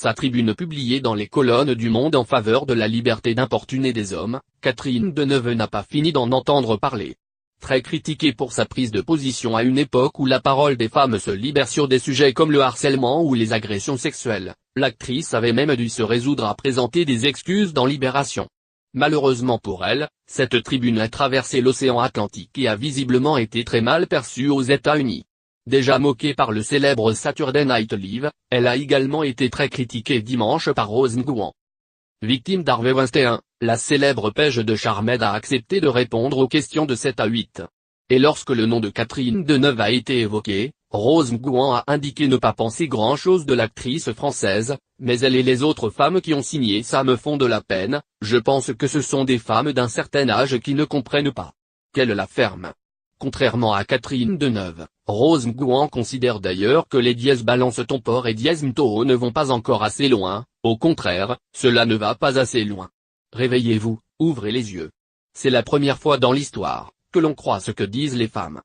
Sa tribune publiée dans les colonnes du Monde en faveur de la liberté d'importuner des hommes, Catherine Deneuve n'a pas fini d'en entendre parler. Très critiquée pour sa prise de position à une époque où la parole des femmes se libère sur des sujets comme le harcèlement ou les agressions sexuelles, l'actrice avait même dû se résoudre à présenter des excuses dans Libération. Malheureusement pour elle, cette tribune a traversé l'océan Atlantique et a visiblement été très mal perçue aux États-Unis. Déjà moquée par le célèbre Saturday Night Live, elle a également été très critiquée dimanche par Rose Nguyen. Victime d'Harvey Weinstein, la célèbre page de Charmed a accepté de répondre aux questions de 7 à 8. Et lorsque le nom de Catherine Deneuve a été évoqué, Rose Nguyen a indiqué ne pas penser grand-chose de l'actrice française, mais elle et les autres femmes qui ont signé ça me font de la peine, je pense que ce sont des femmes d'un certain âge qui ne comprennent pas. Qu'elle la ferme. Contrairement à Catherine Deneuve, Rose Nguyen considère d'ailleurs que les dièse balance ton port et dièse mto ne vont pas encore assez loin, au contraire, cela ne va pas assez loin. Réveillez-vous, ouvrez les yeux. C'est la première fois dans l'histoire que l'on croit ce que disent les femmes.